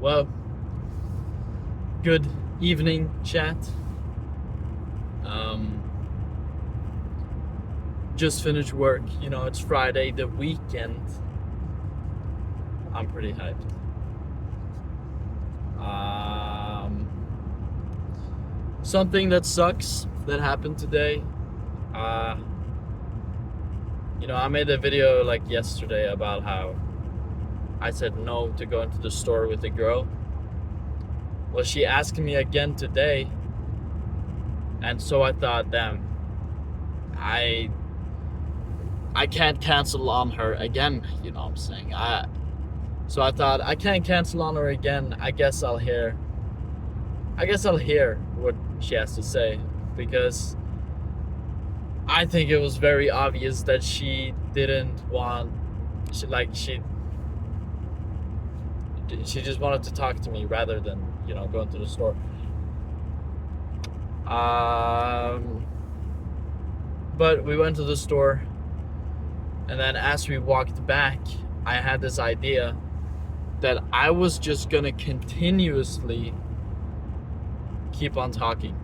Well, good evening, chat. Just finished work. You know, it's Friday, the weekend. I'm pretty hyped. Something that sucks that happened today. I made a video like yesterday about how I said no to go into the store with a girl. Well, she asked me again today, and so I thought, damn, I can't cancel on her again. You know what I'm saying? So I thought, I can't cancel on her again. I guess I'll hear what she has to say, because I think it was very obvious that she didn't want. She just wanted to talk to me rather than going to the store. But we went to the store, and then as we walked back, I had this idea that I was just gonna continuously keep on talking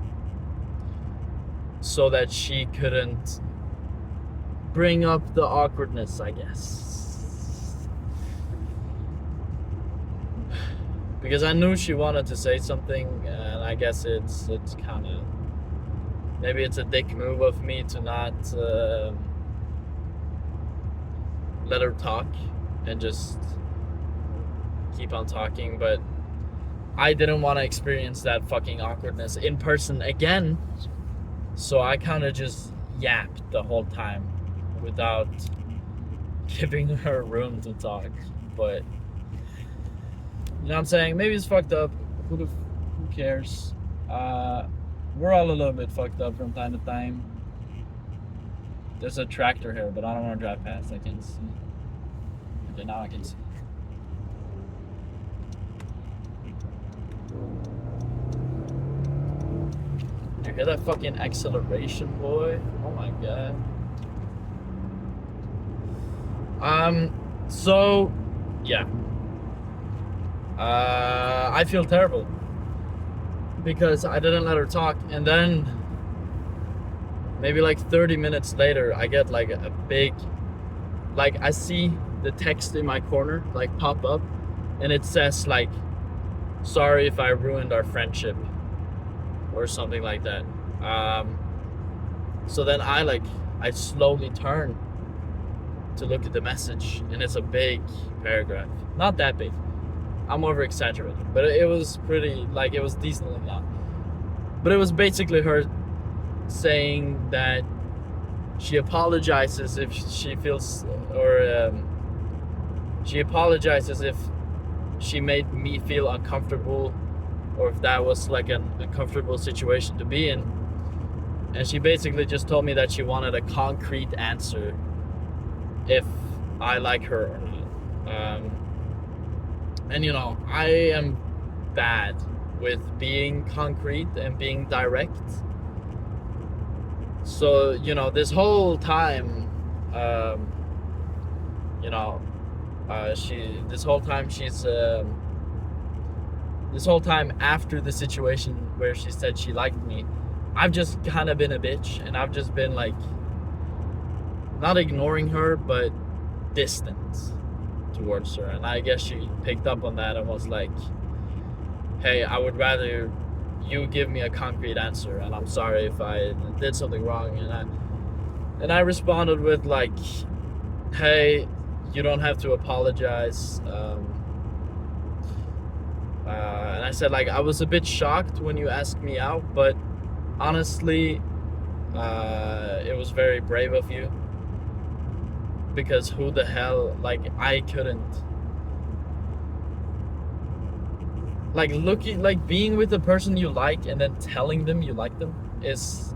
so that she couldn't bring up the awkwardness, I guess. Because I knew she wanted to say something, and I guess it's kind of, maybe it's a dick move of me to not let her talk and just keep on talking, but I didn't want to experience that fucking awkwardness in person again, so I kind of just yapped the whole time without giving her room to talk. But you know what I'm saying? Maybe it's fucked up. Who cares? We're all a little bit fucked up from time to time. There's a tractor here, but I don't want to drive past. I can see. Okay, now I can see. You hear that fucking acceleration, boy? Oh my god. So, yeah. I feel terrible because I didn't let her talk, and then maybe like 30 minutes later, I get like a big, like, I see the text in my corner like pop up, and it says like, sorry if I ruined our friendship, or something like that. So then I slowly turn to look at the message, and it's a big paragraph. Not that big. I'm over exaggerating, but it was pretty, like, it was decently long. But it was basically her saying that she apologizes if she feels, or she apologizes if she made me feel uncomfortable, or if that was like an uncomfortable situation to be in. And she basically just told me that she wanted a concrete answer if I like her or not. And I am bad with being concrete and being direct. So, this whole time, this whole time after the situation where she said she liked me, I've just kind of been a bitch, and I've just been like, not ignoring her, but distant towards her. And I guess she picked up on that and was like, hey, I would rather you give me a concrete answer, and I'm sorry if I did something wrong. And I responded with like, hey, you don't have to apologize. And I said, like, I was a bit shocked when you asked me out, but honestly, it was very brave of you, because who the hell, like, I couldn't, like, being with the person you like and then telling them you like them is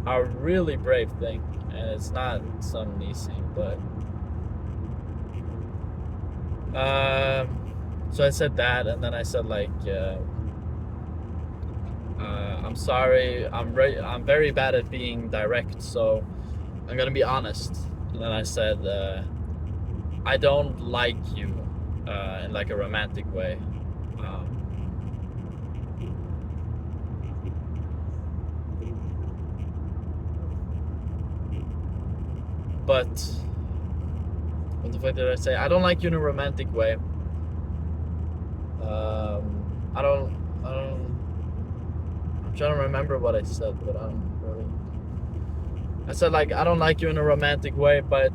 a really brave thing, and it's not some easy, but so I said that, and then I said like, I'm sorry, I'm very bad at being direct, so I'm gonna be honest. And then I said, I don't like you in like a romantic way. Um, but what the fuck did I say? I don't like you in a romantic way. I don't. I'm trying to remember what I said, but I don't really. I said like I don't like you in a romantic way, but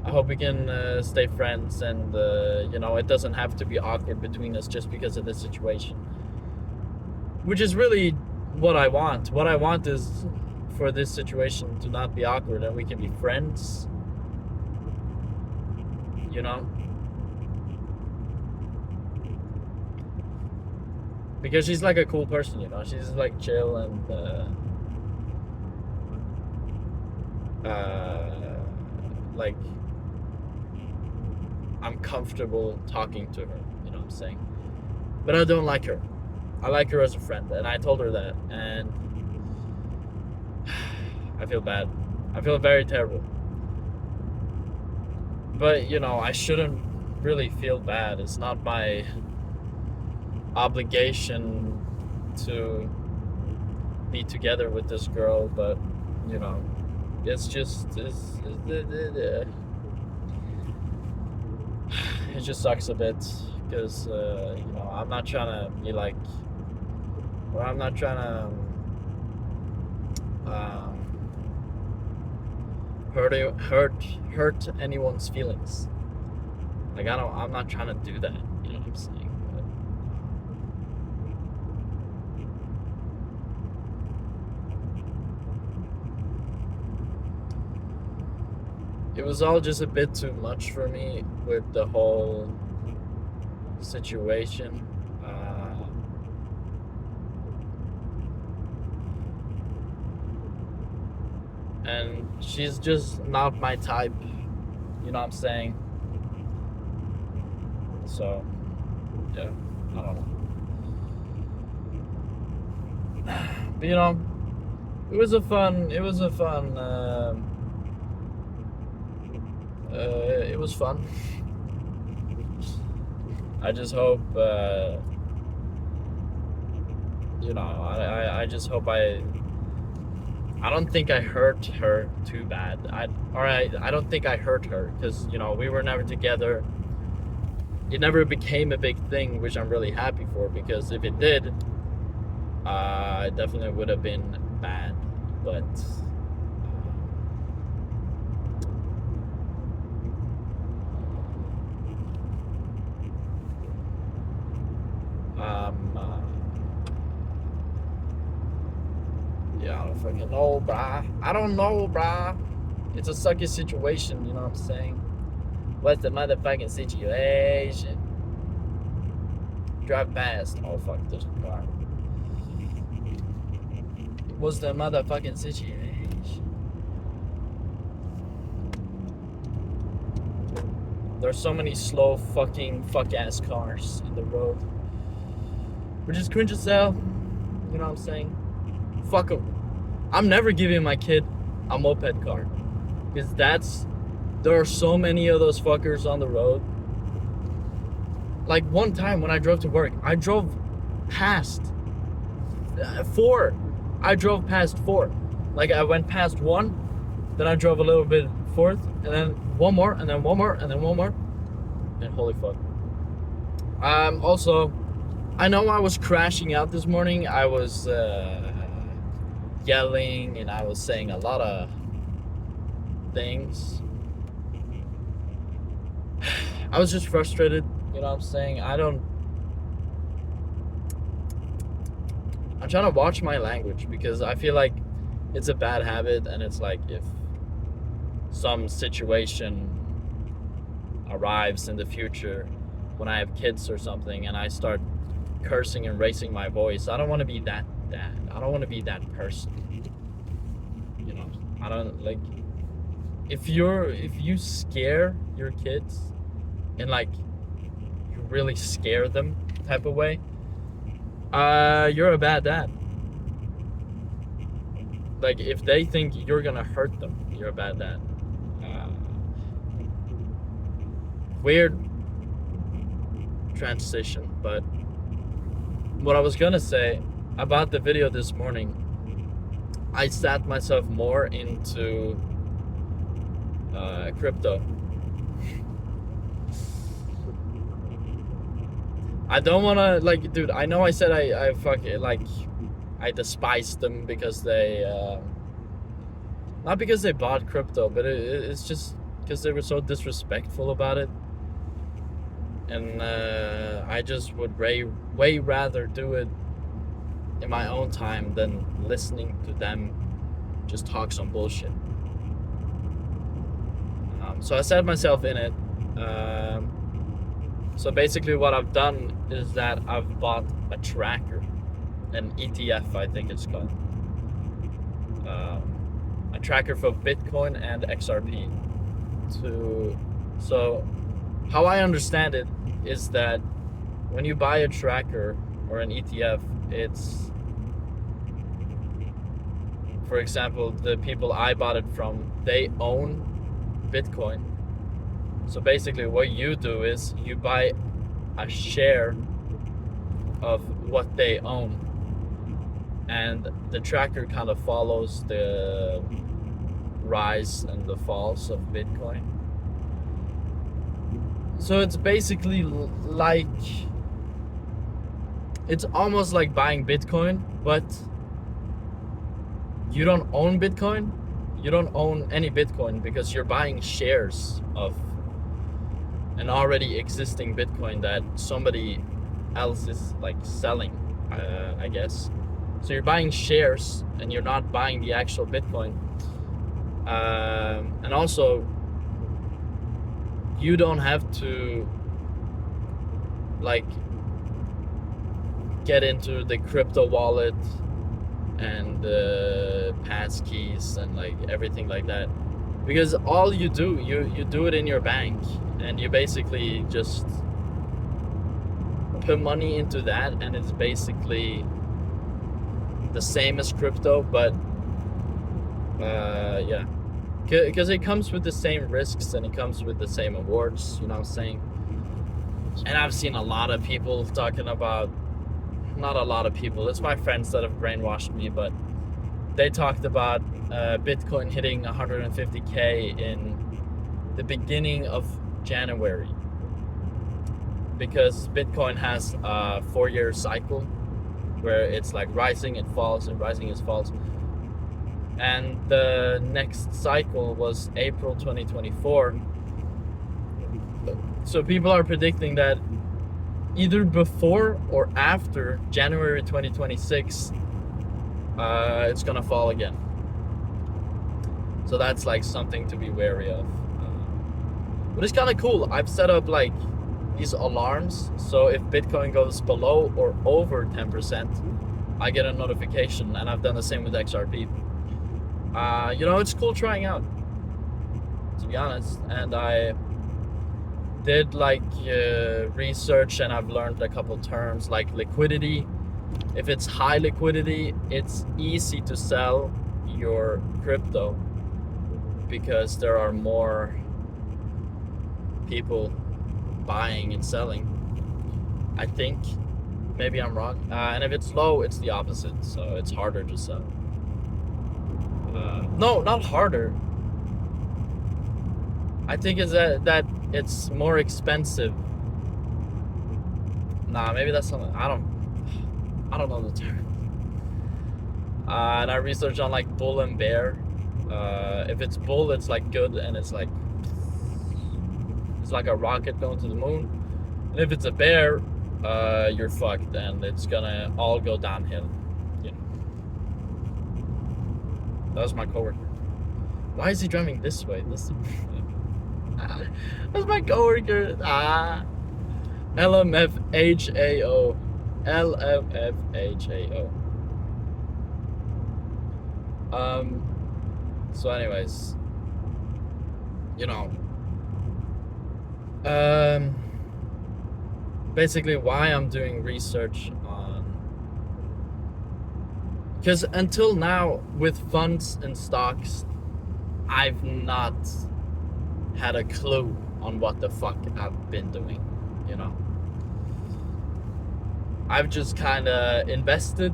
I hope we can stay friends, and it doesn't have to be awkward between us just because of this situation. Which is really what I want. What I want is for this situation to not be awkward, and we can be friends. You know, because she's like a cool person. She's like chill and like I'm comfortable talking to her. You know what I'm saying? But I don't like her. I like her as a friend, and I told her that, and I feel bad. I feel very terrible. But I shouldn't really feel bad. It's not my obligation to be together with this girl, but it's just it just sucks a bit because I'm not trying to be like, or I'm not trying to hurt anyone's feelings. Like I'm not trying to do that. You know what I'm saying? It was all just a bit too much for me with the whole situation. And she's just not my type. You know what I'm saying? So, yeah, I don't know. But it was a fun. It was fun. I just hope. I just hope I don't think I hurt her too bad. I don't think I hurt her because we were never together. It never became a big thing, which I'm really happy for, because if it did, it definitely would have been bad. But yeah, I don't fucking know, brah. I don't know, brah. It's a sucky situation, you know what I'm saying? What's the motherfucking situation? Drive past. Oh, fuck, there's a car. What's the motherfucking situation? There's so many slow fuck-ass cars in the road. Which is cringe as hell. You know what I'm saying? Fuck them. I'm never giving my kid a moped car. Because there are so many of those fuckers on the road. Like one time when I drove to work, I drove past 4. I drove past 4. Like I went past 1, then I drove a little bit forth, and then one more, and then one more, and then one more. And holy fuck. Also, I know I was crashing out this morning. I was yelling, and I was saying a lot of things. I was just frustrated, you know what I'm saying? I'm trying to watch my language, because I feel like it's a bad habit, and it's like if some situation arrives in the future when I have kids or something and I start cursing and raising my voice, I don't want to be that dad. I don't want to be that person. I don't like, if you scare your kids and like you really scare them type of way, you're a bad dad. Like if they think you're gonna hurt them, you're a bad dad. Weird. transition. But what I was gonna say about the video this morning, I sat myself more into crypto. I don't wanna, like, dude, I know I said I fuck it, like, I despise them because they not because they bought crypto, but it's just because they were so disrespectful about it. And I just would way rather do it in my own time than listening to them just talk some bullshit. So I set myself in it. So basically what I've done is that I've bought a tracker, an ETF I think it's called. A tracker for Bitcoin and XRP. So how I understand it is that when you buy a tracker or an ETF, it's, for example, the people I bought it from, they own Bitcoin. So basically what you do is you buy a share of what they own, and the tracker kind of follows the rise and the falls of Bitcoin. So it's basically like, it's almost like buying Bitcoin, but you don't own Bitcoin. You don't own any Bitcoin because you're buying shares of an already existing Bitcoin that somebody else is like selling, I guess. So you're buying shares and you're not buying the actual Bitcoin. And also, you don't have to like get into the crypto wallet and the pass keys and like everything like that, because all you do, you do it in your bank, and you basically just put money into that, and it's basically the same as crypto, but yeah, because it comes with the same risks and it comes with the same awards, you know what I'm saying? And I've seen a lot of people talking about, not a lot of people, it's my friends that have brainwashed me, but they talked about Bitcoin hitting 150K in the beginning of January, because Bitcoin has a 4-year cycle where it's like rising, it falls, and rising, it falls. And the next cycle was April 2024. So people are predicting that either before or after January 2026, it's gonna fall again. So that's like something to be wary of. But it's kind of cool. I've set up like these alarms, so if Bitcoin goes below or over 10%, I get a notification, and I've done the same with XRP. You know, it's cool trying out, to be honest. And I did like research, and I've learned a couple terms like liquidity. If it's high liquidity, it's easy to sell your crypto because there are more people buying and selling, I think. Maybe I'm wrong. And if it's low, it's the opposite, so it's harder to sell. No, not harder. I think it's that it's more expensive. Nah, maybe that's something. I don't know the term. And I researched on like bull and bear. If it's bull, it's like good, and it's like a rocket going to the moon. And if it's a bear, you're fucked, and it's gonna all go downhill. You know. That was my coworker. Why is he driving this way? That's my coworker. LMFHAO. LMFHAO. So anyways, you know, basically why I'm doing research on, because until now with funds and stocks, I've not had a clue on what the fuck I've been doing, you know. I've just kind of invested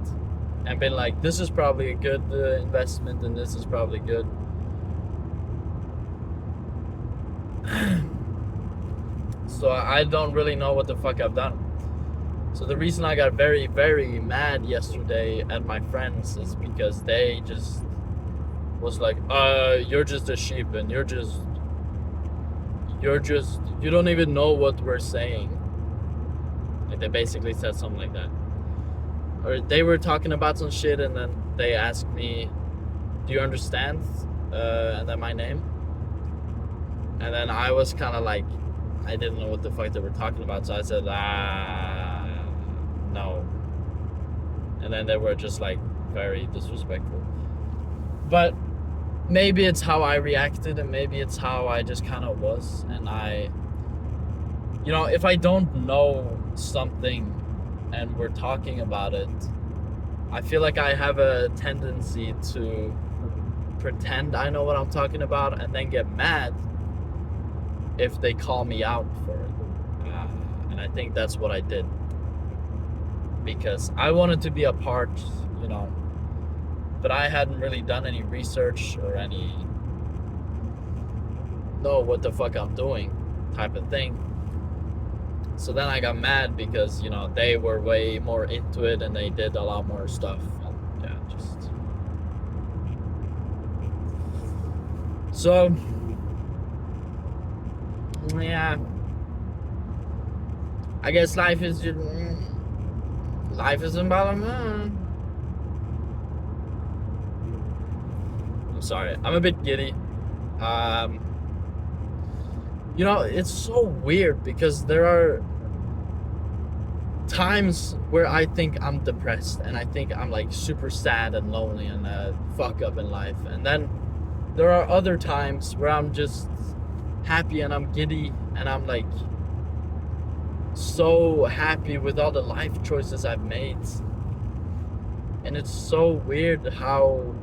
and been like, this is probably a good investment, and this is probably good. So I don't really know what the fuck I've done. So the reason I got very, very mad yesterday at my friends is because they just was like, you're just a sheep, and you don't even know what we're saying. Like, they basically said something like that. Or they were talking about some shit, and then they asked me, do you understand? And then my name. And then I was kind of like, I didn't know what the fuck they were talking about, so I said, no. And then they were just like very disrespectful. But maybe it's how I reacted, and maybe it's how I just kind of was. And if I don't know something and we're talking about it, I feel like I have a tendency to pretend I know what I'm talking about and then get mad if they call me out for it. And I think that's what I did. Because I wanted to be a part, but I hadn't really done any research or know what the fuck I'm doing type of thing. So then I got mad because, they were way more into it and they did a lot more stuff. And So, yeah. I guess life isn't about I'm sorry. I'm a bit giddy. It's so weird because there are times where I think I'm depressed and I think I'm like super sad and lonely and fuck up in life. And then there are other times where I'm just happy and I'm giddy and I'm like so happy with all the life choices I've made. And it's so weird how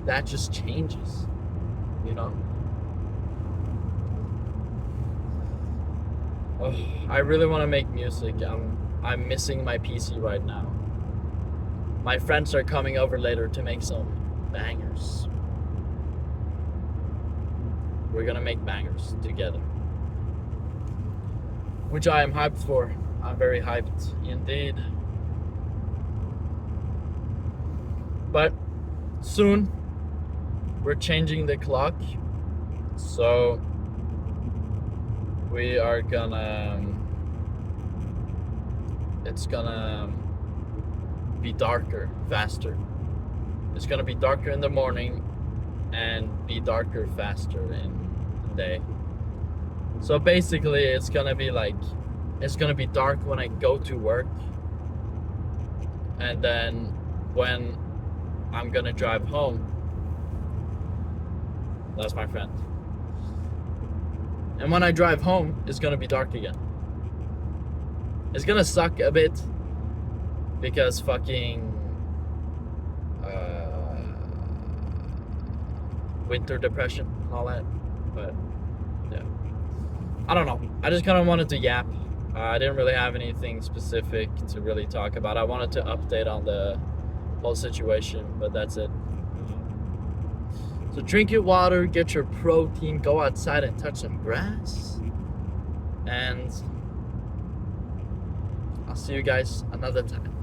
that just changes, Oh, I really want to make music. I'm missing my PC right now. My friends are coming over later to make some bangers. We're gonna make bangers together, which I am hyped for. I'm very hyped indeed. But soon we're changing the clock, so we are it's gonna be darker faster. It's gonna be darker in the morning and be darker faster in the day. So basically it's gonna be dark when I go to work, and then when I'm gonna drive home, that's my friend. And when I drive home, it's gonna be dark again. It's gonna suck a bit because fucking winter depression and all that. But yeah, I don't know. I just kind of wanted to yap. I didn't really have anything specific to really talk about. I wanted to update on the whole situation, but that's it. So drink your water, get your protein, go outside and touch some grass. And I'll see you guys another time.